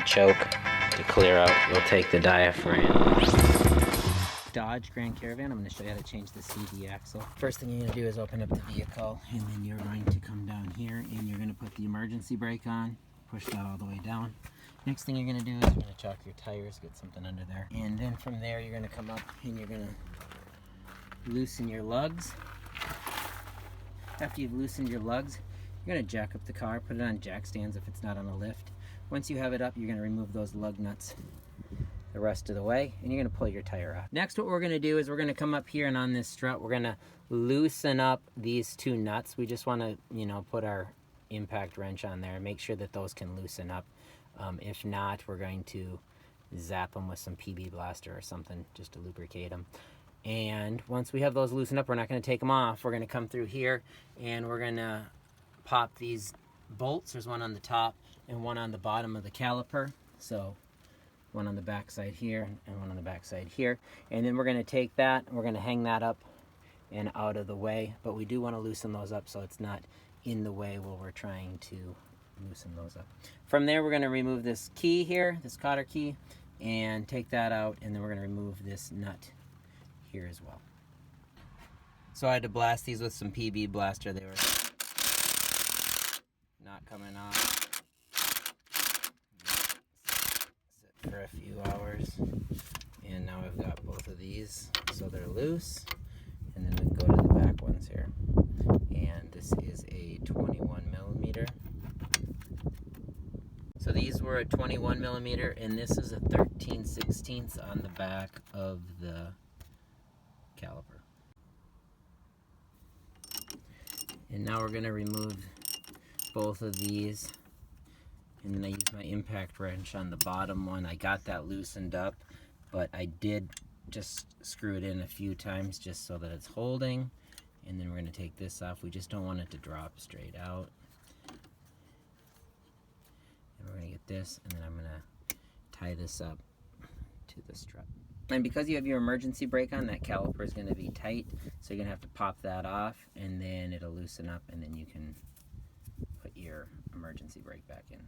choke to clear out. We'll take the diaphragm. Dodge Grand Caravan, I'm going to show you how to change the CV axle. First thing you're going to do is open up the vehicle, and then you're going to come down here and you're going to put the emergency brake on, push that all the way down. Next thing you're going to do is you're going to chalk your tires, get something under there, and then from there you're going to come up and you're going to loosen your lugs. After you've loosened your lugs, you're going to jack up the car, put it on jack stands if it's not on a lift. Once you have it up, you're going to remove those lug nuts the rest of the way, and you're going to pull your tire off. Next, what we're going to do is we're going to come up here, and on this strut we're going to loosen up these two nuts. We just want to, put our impact wrench on there and make sure that those can loosen up. If not, we're going to zap them with some PB Blaster or something just to lubricate them. And once we have those loosened up, we're not going to take them off. We're going to come through here and we're going to pop these bolts. There's one on the top and one on the bottom of the caliper. So one on the back side here and one on the back side here. And then we're going to take that and we're going to hang that up and out of the way. But we do want to loosen those up so it's not in the way while we're trying to loosen those up. From there, we're going to remove this key here, this cotter key, and take that out, and then we're going to remove this nut here as well. So I had to blast these with some PB Blaster. They were not coming off. Sit for a few hours, and now I've got both of these, so they're loose. And then we go to the back ones here, and this is a 21 millimeter. So these were a 21 millimeter, and this is a 13/16 on the back of the caliper. And now we're going to remove both of these, and then I use my impact wrench on the bottom one. I got that loosened up, but I did just screw it in a few times just so that it's holding. And then we're going to take this off. We just don't want it to drop straight out. And we're going to get this, and then I'm going to tie this up to the strut. And because you have your emergency brake on, that caliper is going to be tight, so you're going to have to pop that off, and then it'll loosen up, and then you can put your emergency brake back in.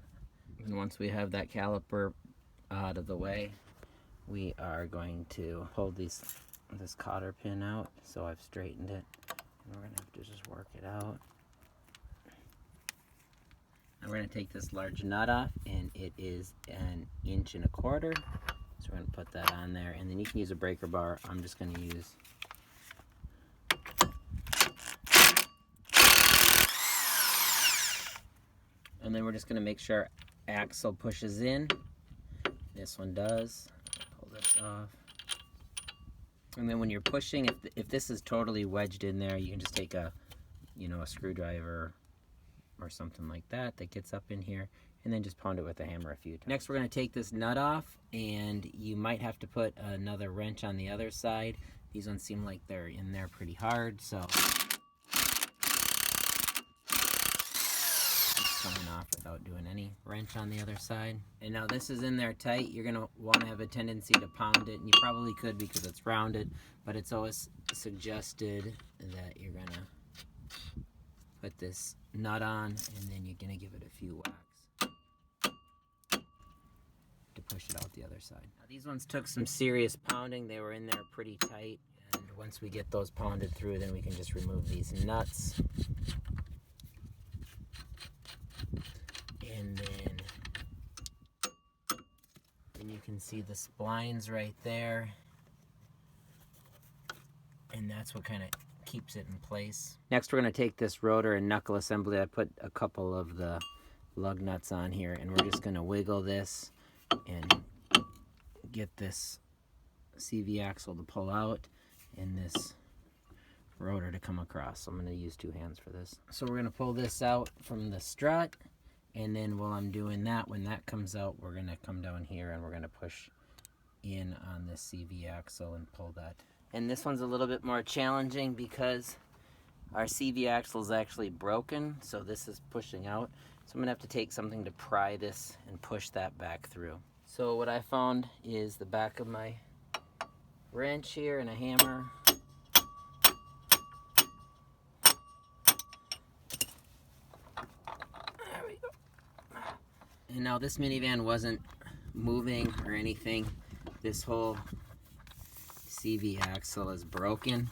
And once we have that caliper out of the way, we are going to pull this cotter pin out. So I've straightened it, and we're going to have to just work it out. And we're going to take this large nut off, and it is 1 1/4 inches. So we're going to put that on there, and then you can use a breaker bar. I'm just going to use and then we're just going to make sure our axle pushes in. This one does. Pull this off. And then when you're pushing, if this is totally wedged in there, you can just take a screwdriver or something like that gets up in here, and then just pound it with a hammer a few times. Next, we're going to take this nut off, and you might have to put another wrench on the other side. These ones seem like they're in there pretty hard, so it's coming off without doing any wrench on the other side. And now this is in there tight. You're going to want to have a tendency to pound it, and you probably could because it's rounded, but it's always suggested that you're going to put this nut on, and then you're going to give it a few whacks to push it out the other side. Now, these ones took some serious pounding. They were in there pretty tight, and once we get those pounded through, then we can just remove these nuts. And then you can see the splines right there, and that's what kind of keeps it in place. Next, we're going to take this rotor and knuckle assembly. I put a couple of the lug nuts on here, and we're just going to wiggle this and get this CV axle to pull out and this rotor to come across. So I'm going to use 2 hands for this. So we're going to pull this out from the strut, and then while I'm doing that, when that comes out, we're going to come down here and we're going to push in on this CV axle and pull that. And this one's a little bit more challenging because our CV axle is actually broken, so this is pushing out. So I'm going to have to take something to pry this and push that back through. So what I found is the back of my wrench here and a hammer. There we go. And now this minivan wasn't moving or anything. This whole CV axle is broken.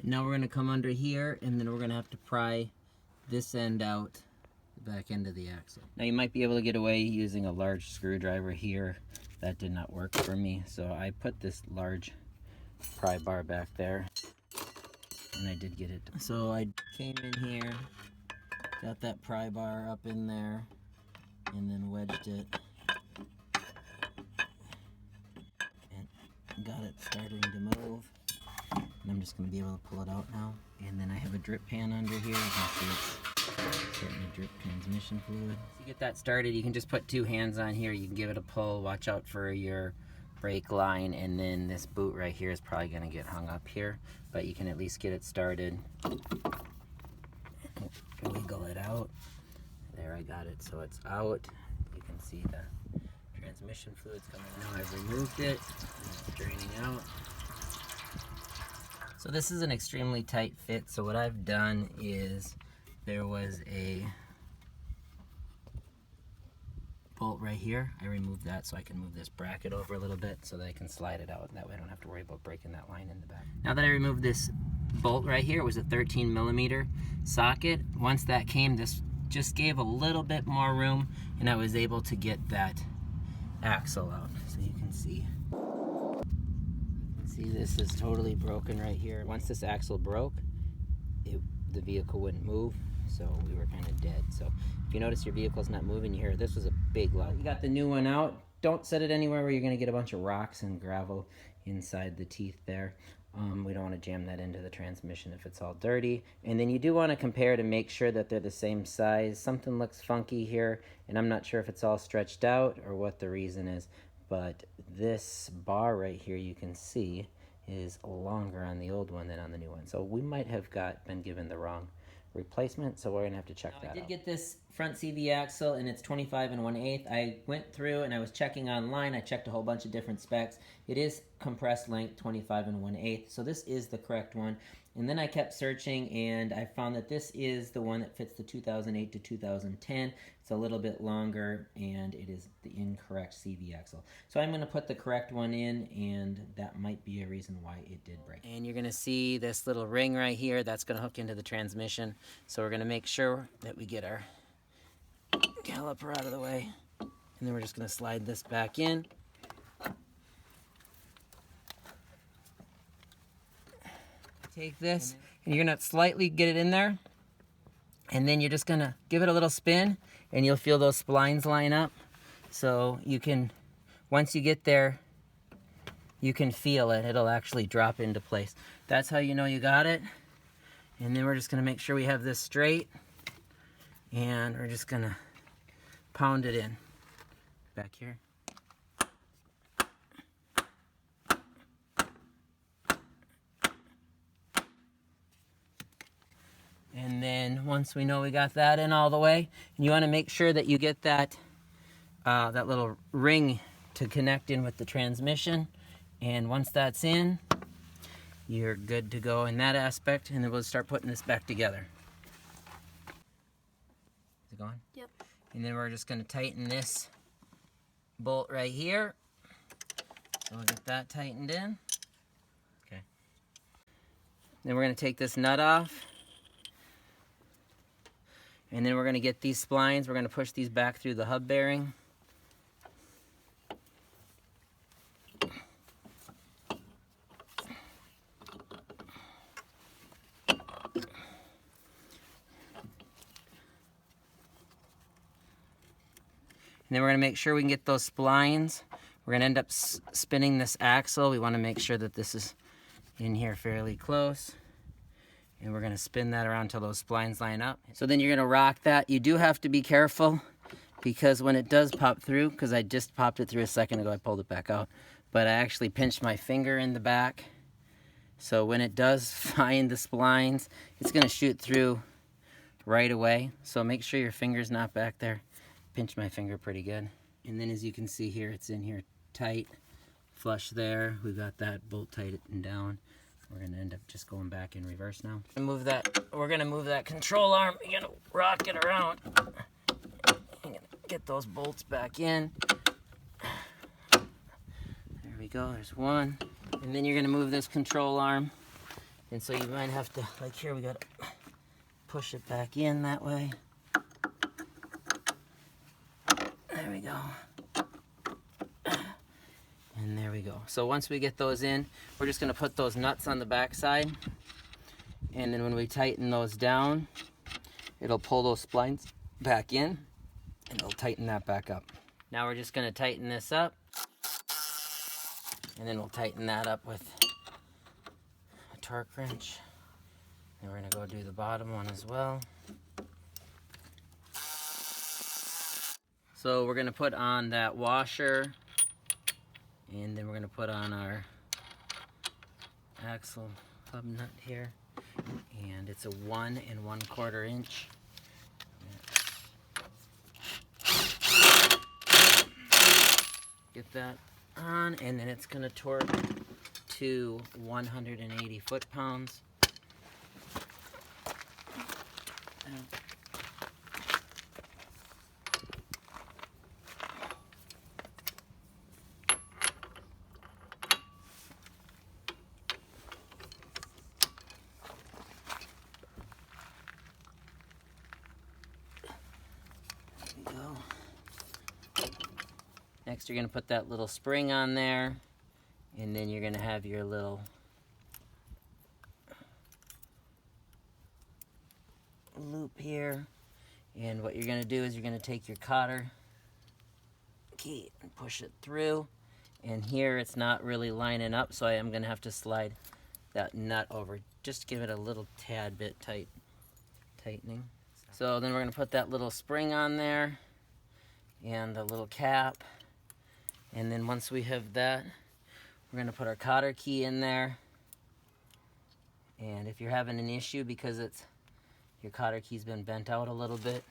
Now we're going to come under here, and then we're going to have to pry this end out, the back end of the axle. Now you might be able to get away using a large screwdriver here. That did not work for me, so I put this large pry bar back there, and I did get it. So I came in here, got that pry bar up in there, and then wedged it, and got it starting to move. And I'm just going to be able to pull it out now. And then I have a drip pan under here. You can see it's starting to drip transmission fluid. To get that started, you can just put 2 hands on here. You can give it a pull. Watch out for your brake line. And then this boot right here is probably going to get hung up here. But you can at least get it started. Wiggle it out. There, I got it. So it's out. You can see the transmission fluid's coming out. I've removed it. It's draining out. So this is an extremely tight fit, so what I've done is there was a bolt right here. I removed that so I can move this bracket over a little bit so that I can slide it out, and that way I don't have to worry about breaking that line in the back. Now that I removed this bolt right here, it was a 13mm socket. Once that came, this just gave a little bit more room, and I was able to get that axle out. So you can see. See, this is totally broken right here. Once this axle broke, the vehicle wouldn't move, so we were kind of dead. So if you notice your vehicle's not moving, you hear this was a big lug. You got the new one out. Don't set it anywhere where you're going to get a bunch of rocks and gravel inside the teeth there. We don't want to jam that into the transmission if it's all dirty. And then you do want to compare to make sure that they're the same size. Something looks funky here, and I'm not sure if it's all stretched out or what the reason is. But this bar right here, you can see, is longer on the old one than on the new one. So we might have been given the wrong replacement, so we're going to have to check that out. I did get this front CV axle, and it's 25 1/8. I went through and I was checking online. I checked a whole bunch of different specs. It is compressed length 25 1/8, so this is the correct one. And then I kept searching, and I found that this is the one that fits the 2008 to 2010. It's a little bit longer, and it is the incorrect CV axle. So I'm going to put the correct one in, and that might be a reason why it did break. And you're going to see this little ring right here. That's going to hook into the transmission. So we're going to make sure that we get our caliper out of the way. And then we're just going to slide this back in. Take this, and you're going to slightly get it in there, and then you're just going to give it a little spin, and you'll feel those splines line up. So you can, once you get there, you can feel it. It'll actually drop into place. That's how you know you got it. And then we're just going to make sure we have this straight, and we're just going to pound it in. Back here. And then once we know we got that in all the way, and you want to make sure that you get that that little ring to connect in with the transmission. And once that's in, you're good to go in that aspect, and then we'll start putting this back together. Is it going? Yep. And then we're just going to tighten this bolt right here. So we'll get that tightened in. Okay. Then we're going to take this nut off. And then we're going to get these splines. We're going to push these back through the hub bearing. And then we're going to make sure we can get those splines. We're going to end up spinning this axle. We want to make sure that this is in here fairly close. And we're going to spin that around until those splines line up. So then you're going to rock that. You do have to be careful, because when it does pop through, because I just popped it through a second ago, I pulled it back out, but I actually pinched my finger in the back. So when it does find the splines, it's going to shoot through right away. So make sure your finger's not back there. Pinch my finger pretty good. And then as you can see here, it's in here tight, flush there. We've got that bolt tightened down. We're going to end up just going back in reverse now. We're going to move that control arm. You're going to rock it around. You're going to get those bolts back in. we go, there's one. And then you're gonna move this control arm. And so you might have to, like here, we gotta push it back in that way. There we go. And there we go. So once we get those in, we're just gonna put those nuts on the back side. And then when we tighten those down, it'll pull those splines back in and it'll tighten that back up. Now we're just gonna tighten this up. And then we'll tighten that up with a torque wrench. And we're gonna go do the bottom one as well. So we're gonna put on that washer, and then we're gonna put on our axle hub nut here. And it's a 1 1/4 inch. Get that on, and then it's gonna torque to 180 foot-pounds. Next, you're going to put that little spring on there, and then you're going to have your little loop here. And what you're going to do is you're going to take your cotter key and push it through. And here it's not really lining up, so I am going to have to slide that nut over. Just give it a little tad bit tightening. So then we're going to put that little spring on there and the little cap. And then once we have that, we're going to put our cotter key in there. And if you're having an issue because your cotter key's been bent out a little bit,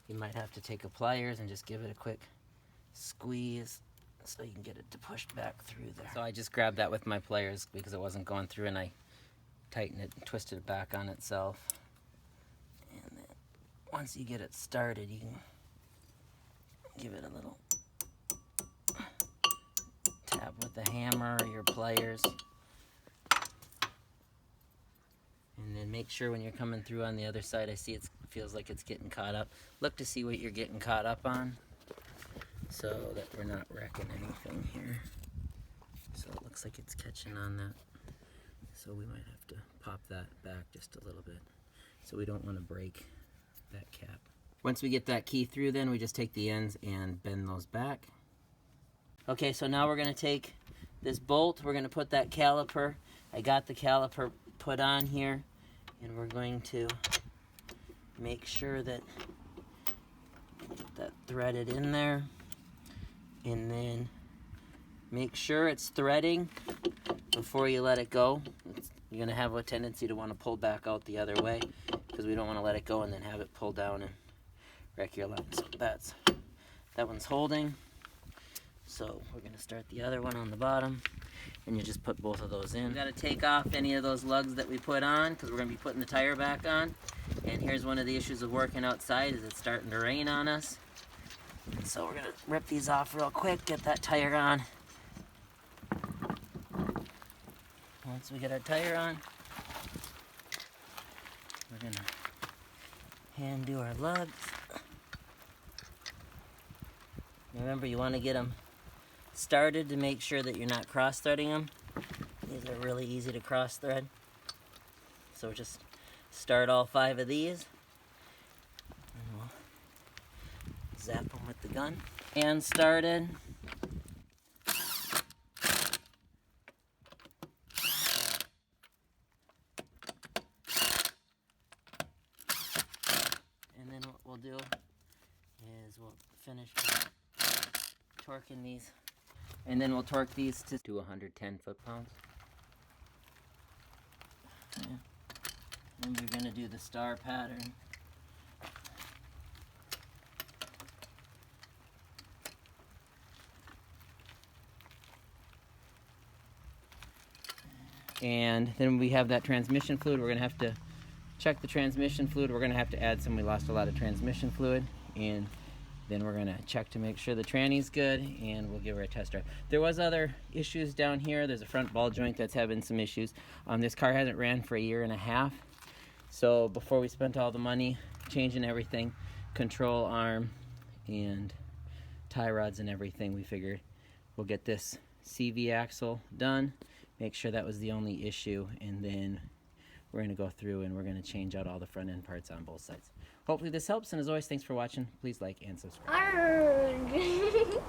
you might have to take a pliers and just give it a quick squeeze so you can get it to push back through there. So I just grabbed that with my pliers because it wasn't going through, and I tightened it and twisted it back on itself. And then once you get it started, you can give it a little tap with the hammer or your pliers. And then make sure when you're coming through on the other side, I see it feels like it's getting caught up. Look to see what you're getting caught up on so that we're not wrecking anything here. So it looks like it's catching on that. So we might have to pop that back just a little bit. So we don't want to break that cap. Once we get that key through, then we just take the ends and bend those back. Okay, so now we're going to take this bolt, we're going to put that caliper. I got the caliper put on here, and we're going to make sure that get that threaded in there, and then make sure it's threading before you let it go. You're going to have a tendency to want to pull back out the other way because we don't want to let it go and then have it pull down and wreck your line. So that one's holding. So we're going to start the other one on the bottom, and you just put both of those in. We got to take off any of those lugs that we put on because we're going to be putting the tire back on. And here's one of the issues of working outside is it's starting to rain on us. And so we're going to rip these off real quick, get that tire on. Once we get our tire on, we're going to hand do our lugs. Remember, you want to get them started to make sure that you're not cross-threading them. These are really easy to cross-thread. So just start all 5 of these. And we'll zap them with the gun. And started. And then what we'll do is we'll finish torquing these. And then we'll torque these to 110 foot-pounds. Yeah. And we're going to do the star pattern. And then we have that transmission fluid. We're going to have to check the transmission fluid. We're going to have to add some. We lost a lot of transmission fluid. And Then we're gonna check to make sure the tranny's good, and we'll give her a test drive. There was other issues down here. There's a front ball joint that's having some issues. This car hasn't ran for 1.5 years. So before we spent all the money changing everything, control arm and tie rods and everything, we figured we'll get this CV axle done, make sure that was the only issue, and then we're going to go through and we're going to change out all the front end parts on both sides. Hopefully this helps, and as always, thanks for watching. Please like and subscribe. Arrgh.